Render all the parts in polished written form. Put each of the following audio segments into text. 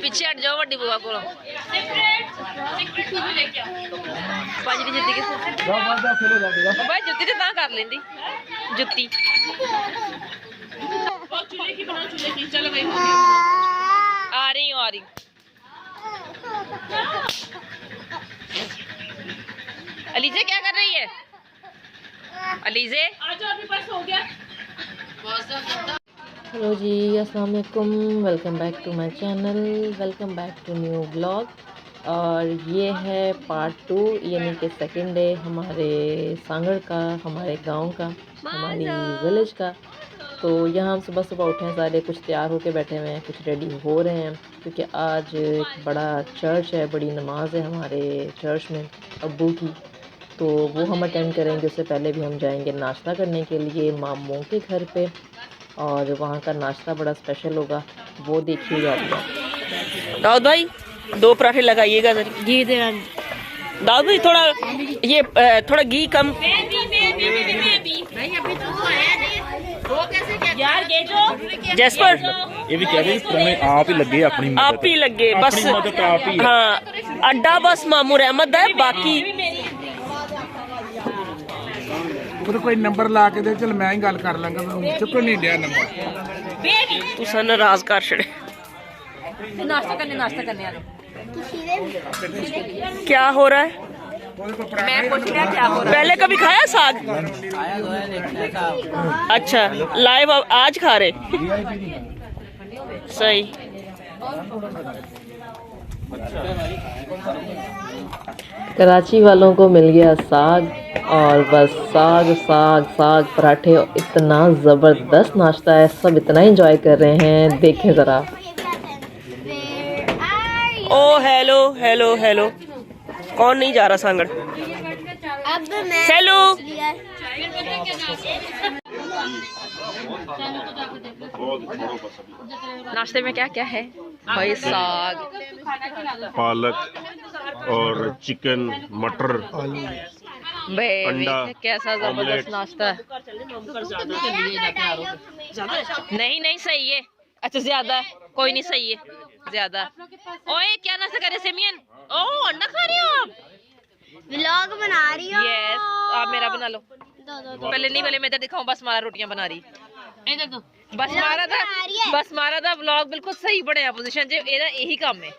पिछे हट जाओ वड्डी बुआ को भाजी जुत्ती भाई जुत्ती तो कर लेंदी जुत्ती आ रही हूँ अलीजे क्या कर रही है अलीजे हेलो जी अस्सलाम वालेकुम welcome back to my channel welcome back to new blog. और ये है पार्ट 2 यानी कि सेकंड डे हमारे सांगड़ का, हमारे गांव का, हमारी विलेज का। तो यहाँ हम सुबह सुबह उठे हैं, सारे कुछ तैयार होके बैठे हुए हैं, कुछ रेडी हो रहे हैं क्योंकि आज एक बड़ा चर्च है, बड़ी नमाज है हमारे चर्च में अब्बू की। तो वो हम अटेंड करेंगे। उससे पहले भी हम जाएंगे नाश्ता करने के लिए मामों के घर पे, और वहाँ का नाश्ता बड़ा स्पेशल होगा, वो देखिएगा। दाऊद भाई 2 पराठे लगाइएगा, घी देना। दाऊद भाई थोड़ा ये थोड़ा घी कम। यार ये जो जैस्पर ये भी कह रहे हैं आप ही लगे अपनी मदद, आप ही लगे बस। आप ही हाँ अड्डा बस मामू रहमत है, बाकी कोई नंबर ला के दे, चल मैं ही गल कर लांगा, चुप नहीं दिया नंबर। तुसा नाराज कर छड़े। नाश्ता करने क्या हो रहा है? मैं पूछ रहा क्या हो रहा है। पहले कभी खाया साग? अच्छा लाइव आज खा रहे? सही। कराची वालों को मिल गया साग, और बस साग साग साग पराठे, इतना ज़बरदस्त नाश्ता है, सब इतना एंजॉय कर रहे हैं, देखें ज़रा। ओ हेलो हेलो हेलो, कौन नहीं जा रहा सांगड़? हेलो नाश्ते में क्या क्या है भाई? साग, पालक और चिकन, मटर, अंडा, कैसा जबरदस्त नाश्ता है। नहीं नहीं सही है। अच्छा ज्यादा कोई नहीं, सही है ज्यादा। ओए क्या नाश्ता करे सेमियन? ओ अंडा खा रहे हो आप? व्लॉग बना रही हो? यस आप मेरा बना लो। पहले नहीं, पहले मैं इधर दिखाऊं। बस मारा रोटियां बना रही, इधर तो बस मारा था व्लॉग बिल्कुल सही बने पोजीशन जे एदा यही काम है।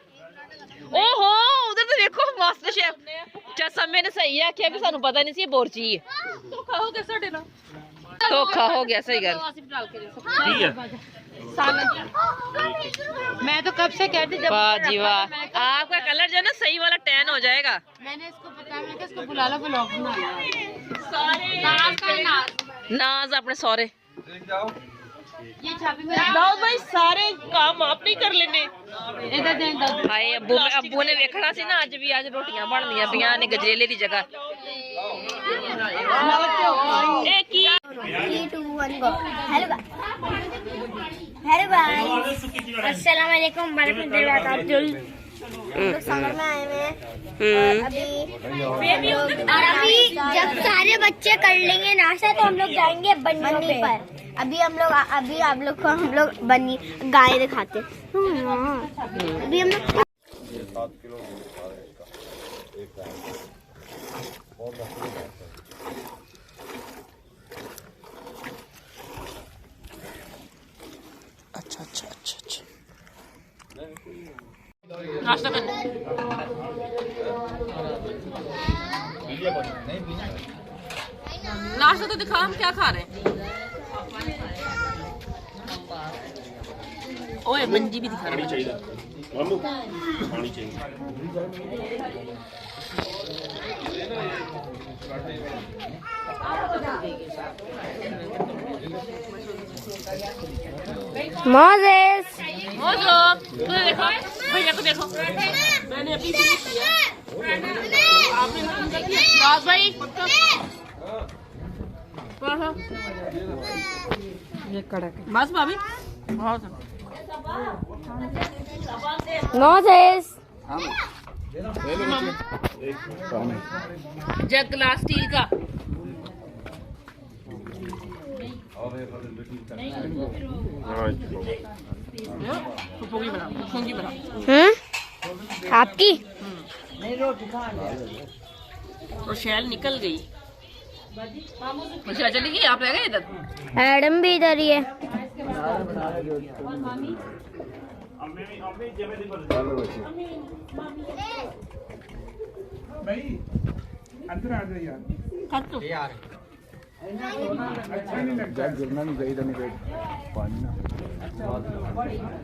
ओहो उधर तो देखो मास्टर शेफ चसा मैंने सही है कि सानू पता नहीं सी बोरची है। धोखा हो गया साडे नाल, धोखा हो गया। सही गल ठीक है। मैं तो कब से कहती जब वाह जी वाह, आपका कलर जो है ना सही वाला टैन हो जाएगा। मैंने इसको बताया, मैंने कहा इसको बुला लो व्लॉग बना। नाज अपने सौरे ये छापी में दाऊद भाई सारे काम आप नहीं कर लेने। इधर दे दो। हाय अब्बू ने वेखना सी ना, अज भी आज रोटियां बनदियां पियां ने गजरेले दी जगह। ए की 3 2 1 गो। हेलो गाइस, अस्सलाम वालेकुम वरहमतुल्लाहि वबरकातुहू। लोग समर में आए हुए हैं, और अभी जब सारे बच्चे कर लेंगे नाश्ता तो हम लोग जाएंगे बन्नी पर। अभी आप लोग को हम लोग बन्नी गाय दिखाते। अभी हम लोग अच्छा नाश्ता करने नाश्ता तो दिखा, हम क्या खा रहे हैं? ओए मंजी भी दिखा रहे हैं। खानी चाहिए। मोजेस मोजो तू देखो, भैया को देखो, मैंने अभी फिनिश किया। आपने दाऊद भाई ये कड़क बस भाभी बहुत मोजेस जग ग्लास स्टील का। आपकी और शैल निकल गई। अच्छा चली गई, आप रह गए इधर। एडम भी इधर ही है। भाई अंदर आ जाओ यार। अच्छा नहीं लगता, गिरना नहीं चाहिए नहीं पानी ना।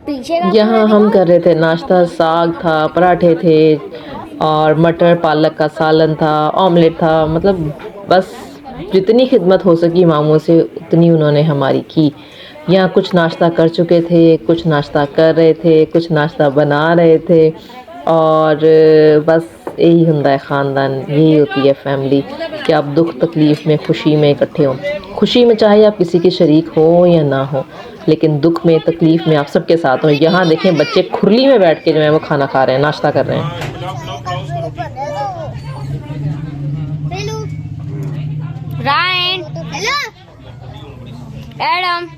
पीछे का यहाँ हम कर रहे थे नाश्ता, साग था, पराठे थे और मटर पालक का सालन था, ऑमलेट था। मतलब बस जितनी खिदमत हो सकी मामू से उतनी उन्होंने हमारी की। यहाँ कुछ नाश्ता कर चुके थे, कुछ नाश्ता कर रहे थे, कुछ नाश्ता बना रहे थे। और बस यही होता है ख़ानदान, यही होती है फैमिली कि आप दुख तकलीफ़ में खुशी में इकट्ठे हों। खुशी में चाहे आप किसी के शरीक हो या ना हो, लेकिन दुख में तकलीफ़ में आप सबके साथ हों। यहाँ देखें बच्चे खुरली में बैठ के जो है वो खाना खा रहे हैं, नाश्ता कर रहे हैं। रायन, हेलो एडम,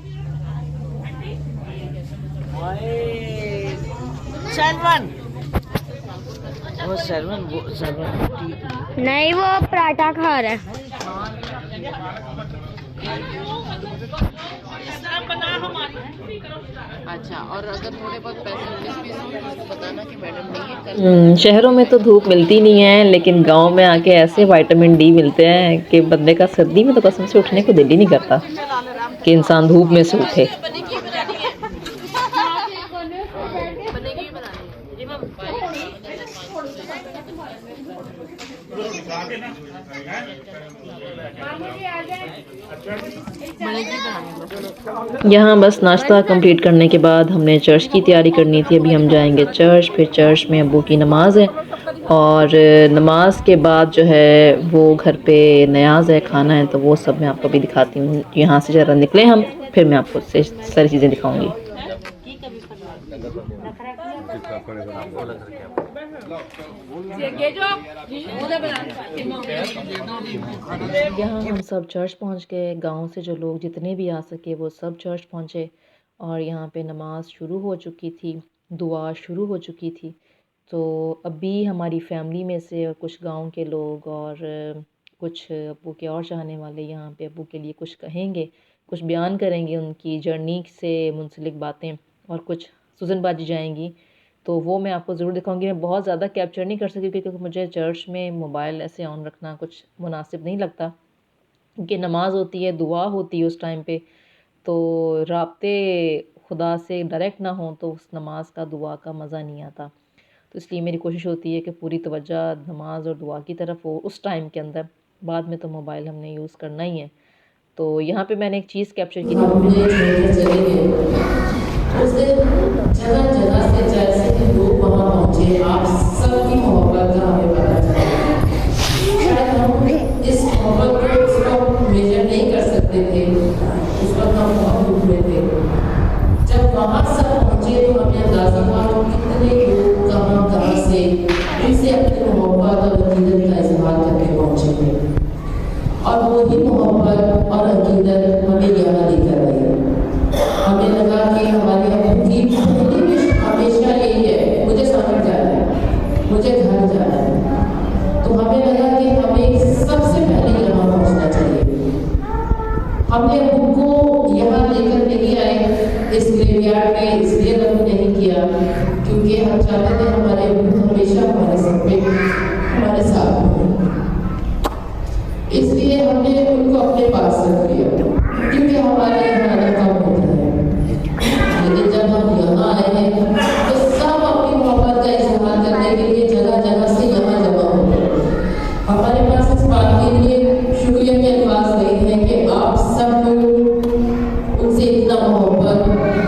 नहीं वो पराठा खा रहा है। अच्छा, और अगर थोड़े बहुत पैसे बताना कि मैडम नहीं है। शहरों में तो धूप मिलती नहीं है, लेकिन गांव में आके ऐसे विटामिन डी मिलते हैं कि बंदे का सर्दी में तो कसम से उठने को दिल ही नहीं करता कि इंसान धूप में से उठे। यहाँ बस नाश्ता कंप्लीट करने के बाद हमने चर्च की तैयारी करनी थी। अभी हम जाएंगे चर्च, फिर चर्च में अब्बू की नमाज है और नमाज के बाद जो है वो घर पे नयाज है, खाना है, तो वो सब मैं आपको भी दिखाती हूँ। यहाँ से ज़रा निकले हम, फिर मैं आपको सारी चीज़ें दिखाऊँगी। यहाँ हम सब चर्च पहुँच गए। गांव से जो लोग जितने भी आ सके वो सब चर्च पहुँचे और यहाँ पे नमाज शुरू हो चुकी थी, दुआ शुरू हो चुकी थी। तो अभी हमारी फैमिली में से और कुछ गांव के लोग और कुछ अब्बू के और चाहने वाले यहाँ पे अब्बू के लिए कुछ कहेंगे, कुछ बयान करेंगे, उनकी जर्नी से मुंसलिक बातें, और कुछ सुजनबाजी जाएंगी। तो वो मैं आपको ज़रूर दिखाऊंगी। मैं बहुत ज़्यादा कैप्चर नहीं कर सकी क्योंकि मुझे चर्च में मोबाइल ऐसे ऑन रखना कुछ मुनासिब नहीं लगता, क्योंकि नमाज होती है, दुआ होती है उस टाइम पे, तो राब्ते खुदा से डायरेक्ट ना हो तो उस नमाज का दुआ का मज़ा नहीं आता। तो इसलिए मेरी कोशिश होती है कि पूरी तवज्जो नमाज और दुआ की तरफ हो उस टाइम के अंदर। बाद में तो मोबाइल हमने यूज़ करना ही है। तो यहाँ पे मैंने एक चीज़ कैप्चर की थी। जगह जगह से जैसे लोग वहाँ पहुँचे, आप सबकी मोहब्बत का हमें पता चला। शायद हम इस मोहब्बत को मेजर नहीं कर सकते थे, उस वक्त हम बहुत दुख में थे। जब वहाँ सब पहुँचे तो हमें अंदाज़ा हुआ कितने लोग कहाँ कहाँ से इनसे अपनी मोहब्बत और अकीदत का इजहार करके पहुँचे थे, और वही मोहब्बत और अकीदत हमें यहाँ लेकर आई। हमें लगा कि हमारे की हमेशा यही है, मुझे समझ जाना है, मुझे घर जाना है। तो हमें लगा कि हमें सबसे पहले यहाँ पहुँचना चाहिए। हमने अब्बू को यहाँ लेकर नहीं आए इस ग्रेवयार्ड में, इसलिए रद्द नहीं किया क्योंकि हम चाहते थे हमारे अब्बू हमेशा हमारे सब में हमारे साथ हों। इसलिए हमने उनको अपने पास रख लिया क्योंकि हमारे यहाँ रकम होता है। लेकिन जब हम यहाँ आए हैं तो सब अपनी मोहब्बत का इजहार करने के लिए जगह जगह से यहाँ जमा हो गए। हमारे पास इस बात के लिए शुक्रिया के अल्फाज नहीं है कि आप सब उनसे इतना मोहब्बत,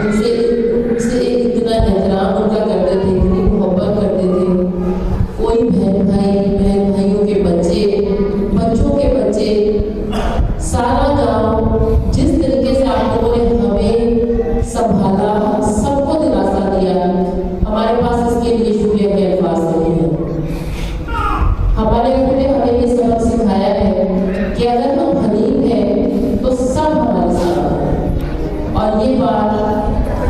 उनसे इतना एहतराम उनका करते थे, इतनी मोहब्बत और ये बात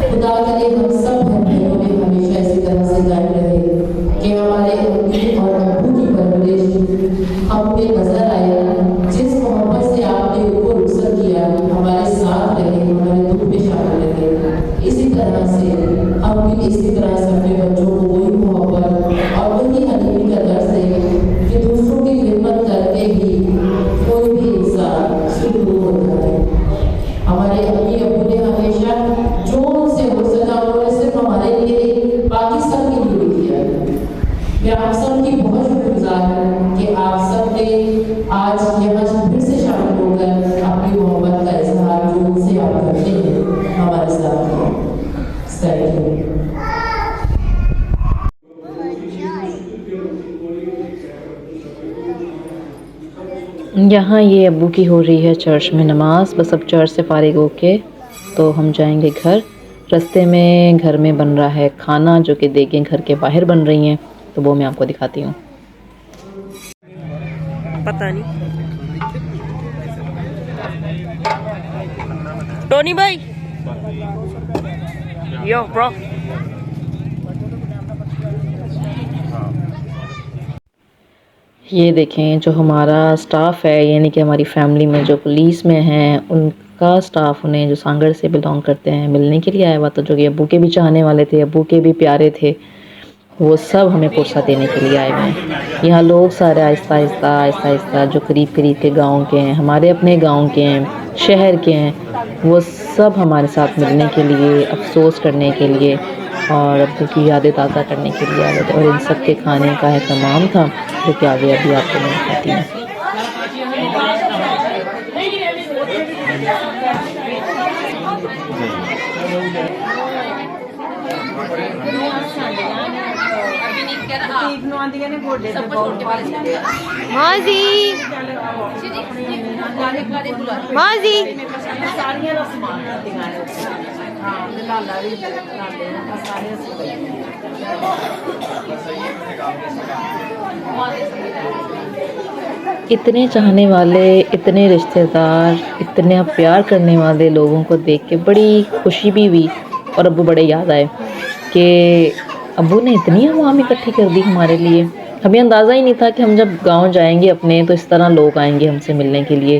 खुदा करे हम सब भाइयों में हमेशा इसी तरह से कायम रहे कि हमारे अम्मी और अब्बू की परवरिश हम पे नजर आए। जिस मोहब्बत से आपने उनको रुखसत किया, हमारे साथ रहे, हमारे दुख में शामिल रहे, इसी तरह से हम भी इसी तरह से अपने बच्चों को वही मोहब्बत और वही हनीमी का दर्स दें कि दूसरों की खिदमत करके ही कोई भी इंसान सुरक्षित होता है। हमारे अम्मी अब्बू ने हमेशा जो उनसे हो सका उन्होंने सिर्फ हमारे लिए बाकी सब के लिए किया। मैं आप सब की बहुत शुक्रगुजार हूँ कि आप सब ने आज यहाँ फिर से शामिल होकर अपनी मोहब्बत का इजहार जो उनसे आप करते हैं हमारे साथ किया। Thank you. यहाँ ये अब्बू की हो रही है चर्च में नमाज। बस अब चर्च से फारिग होके तो हम जाएंगे घर। रास्ते में घर में बन रहा है खाना जो कि देखें घर के बाहर बन रही हैं, तो वो मैं आपको दिखाती हूँ। पता नहीं टोनी भाई यो ब्रो। ये देखें जो हमारा स्टाफ है, यानी कि हमारी फैमिली में जो पुलिस में हैं उनका स्टाफ उन्हें जो सांगड़ से बिलोंग करते हैं मिलने के लिए आया हुआ था, जो कि अब्बू के भी चाहने वाले थे, अब्बू के भी प्यारे थे। वो सब हमें पुरसा देने के लिए आए हुए हैं। यहाँ लोग सारे आहिस्ता आहिस्ता जो करीब करीब के गांव के हैं, हमारे अपने गांव के हैं, शहर के हैं, वो सब हमारे साथ मिलने के लिए, अफसोस करने के लिए और अब्बू की यादें ताज़ा करने के लिए आए थे। और इन सब के खाने का एहतमाम था जो कि आगे अभी आपको मैं दिखाती हूँ। माजी माजी इतने चाहने वाले, इतने रिश्तेदार, इतने प्यार करने वाले लोगों को देख के बड़ी खुशी भी हुई और अब्बू बड़े याद आए कि अब्बू ने इतनी आवाम इकट्ठी कर दी हमारे लिए। हमें अंदाज़ा ही नहीं था कि हम जब गांव जाएंगे अपने तो इस तरह लोग आएंगे हमसे मिलने के लिए,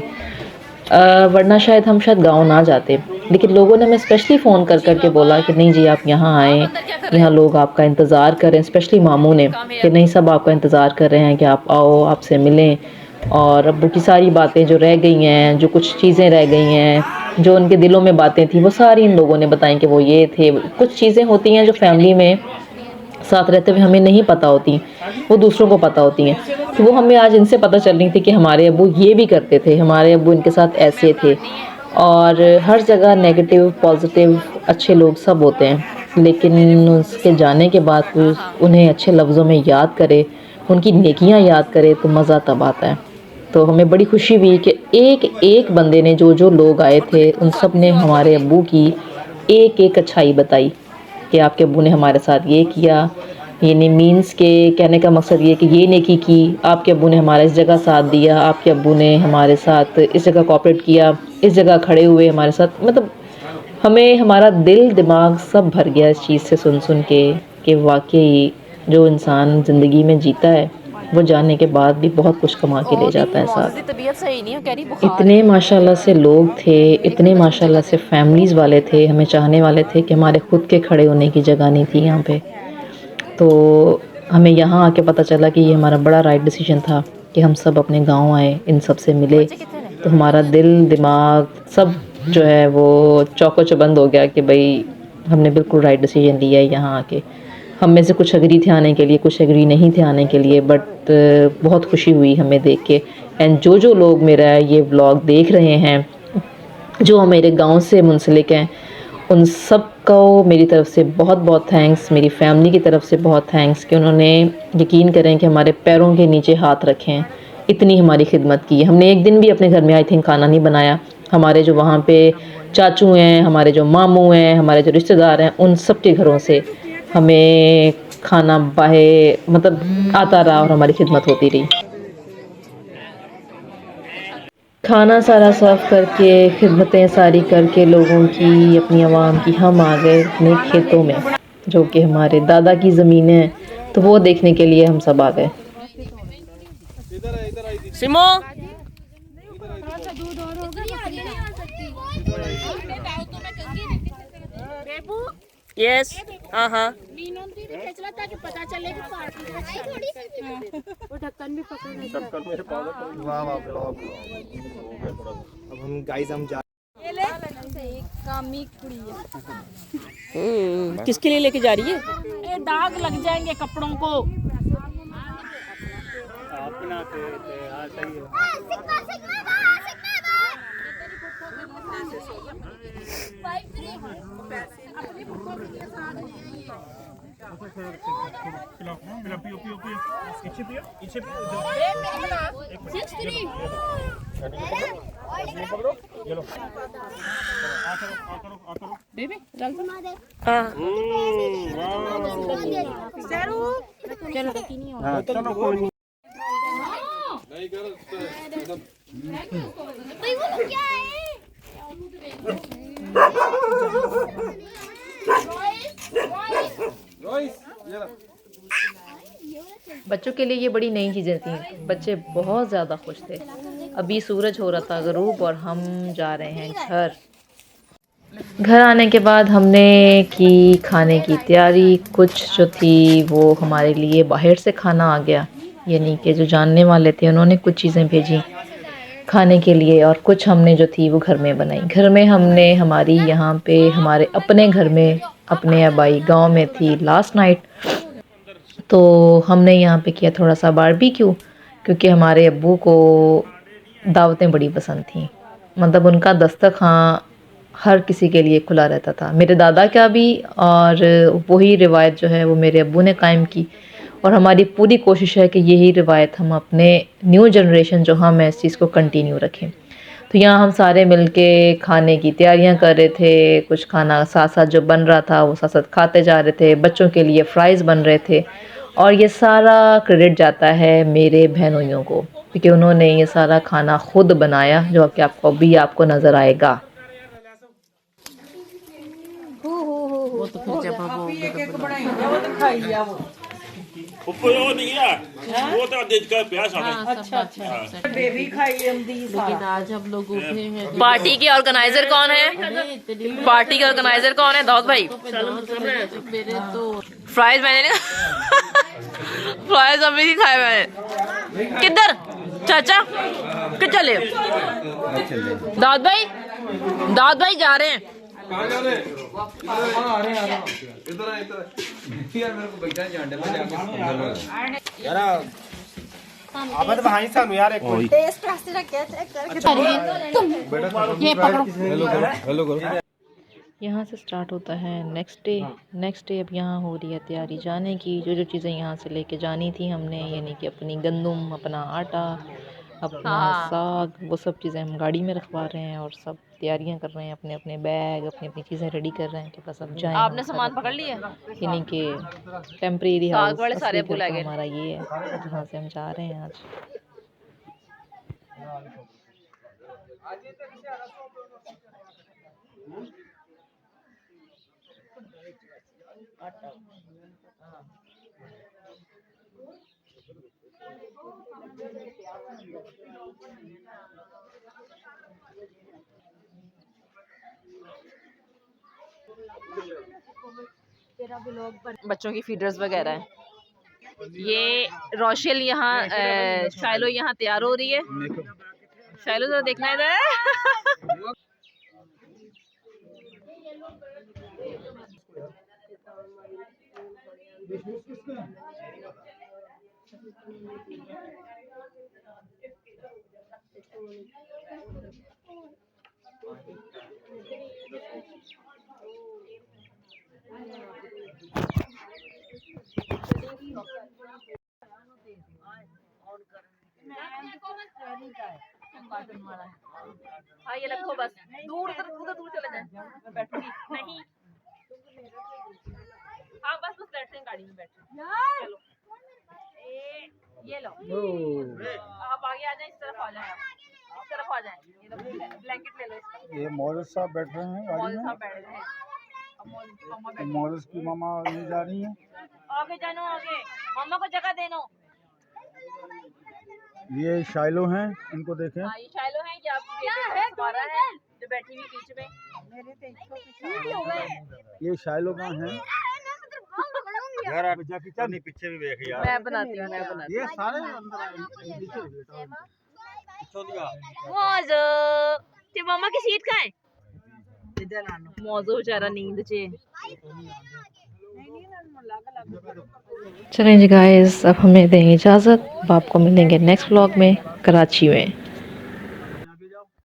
वरना शायद हम गांव ना जाते। लेकिन लोगों ने हमें स्पेशली फ़ोन कर के बोला कि नहीं जी आप यहाँ आएँ, यहाँ लोग आपका इंतज़ार करें। स्पेशली मामू ने कि नहीं सब आपका इंतज़ार कर रहे हैं कि आप आओ, आपसे मिलें। और अब्बू की सारी बातें जो रह गई हैं, जो कुछ चीज़ें रह गई हैं, जो उनके दिलों में बातें थी, वो सारी इन लोगों ने बताई कि वो ये थे। कुछ चीज़ें होती हैं जो फैमिली में साथ रहते हुए हमें नहीं पता होती, वो दूसरों को पता होती हैं। तो वो हमें आज इनसे पता चल रही थी कि हमारे अब्बू ये भी करते थे, हमारे अब्बू इनके साथ ऐसे थे। और हर जगह नेगेटिव पॉजिटिव अच्छे लोग सब होते हैं, लेकिन उसके जाने के बाद उन्हें अच्छे लफ्ज़ों में याद करे, उनकी नेकियां याद करे तो मज़ा तब आता है। तो हमें बड़ी खुशी हुई कि एक एक बंदे ने, जो लोग आए थे उन सब ने हमारे अब्बू की एक एक अच्छाई बताई कि आपके अब्बू ने हमारे साथ ये किया। यानी मीन्स के कहने का मकसद ये कि ये नेकी की, आपके अब्बू ने हमारा इस जगह साथ दिया, आपके अब्बू ने हमारे साथ इस जगह कोऑपरेट किया, इस जगह खड़े हुए हमारे साथ। मतलब हमें हमारा दिल दिमाग सब भर गया इस चीज़ से सुन के कि वाकई जो इंसान ज़िंदगी में जीता है वो जाने के बाद भी बहुत कुछ कमा के ले जाता है साथ। इतने माशाल्लाह से लोग थे, इतने माशाल्लाह से फैमिलीज़ वाले थे, हमें चाहने वाले थे कि हमारे खुद के खड़े होने की जगह नहीं थी यहाँ पे। तो हमें यहाँ आके पता चला कि ये हमारा बड़ा राइट डिसीजन था कि हम सब अपने गांव आए, इन सब से मिले। तो हमारा दिल दिमाग सब जो है वो चौको चबंद हो गया कि भाई हमने बिल्कुल राइट डिसीजन लिया है यहाँ आके। हम में से कुछ एग्री थे आने के लिए, कुछ एग्री नहीं थे आने के लिए, बट बहुत खुशी हुई हमें देख के। एंड जो लोग मेरा ये व्लॉग देख रहे हैं, जो मेरे गांव से मुंसलिक हैं, उन सब को मेरी तरफ से बहुत बहुत थैंक्स, मेरी फैमिली की तरफ से बहुत थैंक्स कि उन्होंने यकीन करें कि हमारे पैरों के नीचे हाथ रखें, इतनी हमारी खिदमत की। हमने एक दिन भी अपने घर में आई थिंक खाना नहीं बनाया। हमारे जो वहाँ पे चाचू हैं, हमारे जो मामू हैं, हमारे जो रिश्तेदार हैं, उन सब के घरों से हमें खाना बाहर मतलब आता रहा और हमारी खिदमत होती रही। खाना सारा सर्व करके, खिदमतें सारी करके लोगों की, अपनी आवाम की, हम आ गए अपने खेतों में, जो कि हमारे दादा की ज़मीन है। तो वो देखने के लिए हम सब आ गए। सिमो यस हाँ हाँ पता चले कि वो ढक्कन भी अब हम गाइस हम जा किसके लिए लेके जा रही है? ये दाग लग जाएंगे कपड़ों को। अपना बच्चों के लिए ये बड़ी नई चीज़ें थी। बच्चे बहुत ज़्यादा खुश थे। अभी सूरज हो रहा था गरूब और हम जा रहे हैं घर। घर आने के बाद हमने की खाने की तैयारी। कुछ जो थी वो हमारे लिए बाहर से खाना आ गया, यानी कि जो जानने वाले थे उन्होंने कुछ चीज़ें भेजी खाने के लिए, और कुछ हमने जो थी वो घर में बनाई। घर में हमने हमारी यहाँ पे हमारे अपने घर में अपने आबाई गांव में थी लास्ट नाइट, तो हमने यहाँ पे किया थोड़ा सा बारबेक्यू, क्योंकि हमारे अब्बू को दावतें बड़ी पसंद थी। मतलब उनका दस्तरखान हर किसी के लिए खुला रहता था, मेरे दादा का भी, और वही रिवायत जो है वो मेरे अब्बू ने कायम की। और हमारी पूरी कोशिश है कि यही रिवायत हम अपने न्यू जनरेशन जो हम हैं इस चीज़ को कंटिन्यू रखें। तो यहाँ हम सारे मिलके खाने की तैयारियां कर रहे थे। कुछ खाना साथ साथ जो बन रहा था वो साथ साथ खाते जा रहे थे। बच्चों के लिए फ्राइज़ बन रहे थे, और ये सारा क्रेडिट जाता है मेरे बहनोइयों को, क्योंकि उन्होंने ये सारा खाना खुद बनाया, जो कि आपको नज़र आएगा। वो तो फिर जब वो ऊपर वो नहीं है, वो तो देख कर प्यास आ गई। अच्छा बेबी खाई हमदी। लेकिन आज हम लोग उठे हैं। पार्टी के ऑर्गेनाइजर कौन है? पार्टी के ऑर्गेनाइजर कौन है? दाऊद भाई। मेरे तो फ्राइज मैंने नहीं फ्राइज अभी नहीं खाए मैंने। किधर चाचा कि चले? दाऊद भाई जा रहे हैं। अब तो वहीं से यार एक यहाँ से स्टार्ट होता है नेक्स्ट डे। अब यहाँ हो रही है तैयारी जाने की। जो चीज़ें यहाँ से लेके जानी थी हमने, यानी कि अपनी गंदम, अपना आटा, अपना साग, वो सब चीज़ें हम गाड़ी में रखवा रहे हैं और सब तैयारियां कर रहे हैं। अपने अपने बैग, अपनी अपनी चीज़ें रेडी कर रहे हैं कि बस अब जाएं। आपने सामान पकड़ लिया? यानी कि टेम्परेरी हाउस वाले सारे बुला गए। हमारा ये है जहाँ से हम जा रहे हैं आज। बच्चों की फीडर्स वगैरह हैं। ये रोशेल यहाँ शाइलो यहाँ तैयार हो रही है। शाइलो जरा देखना इधर। हाँ ये रखो बस, दूर उधर उधर दूर चले जाए। मैं बैठूंगी नहीं। हाँ बस बस बैठते हैं गाड़ी में बैठे। चलो ये लो आप आगे आ जाए, इस तरफ आ जाए। तरफ आ जाए। ब्लैंकेट ले लो इसका। ये मौलवी साहब बैठ रहे हैं गाड़ी मौलवी में। साहब बैठ गए हैं। अब मौलवी की मम्मा बैठ मौलवी की मामा नहीं जा रही हैं। आगे जानो, आगे मम्मा को जगह देनो। ये शाइलो हैं, इनको देखें। हाँ, ये शाइलो है, ये आपकी बेटी हमारा है जो बैठी हुई बीच में। ये शाइलो का है। यार आप जाके पीछे भी देख यार। मैं बनाती हूँ, मैं बनाती ये सारे अंदर मौजो ते मम्मा की सीट कहाँ है? मौजो बेचारा नींद चे। चलें जी गाइस, अब हमें दें इजाज़त। अब आपको मिलेंगे नेक्स्ट व्लॉग में कराची में।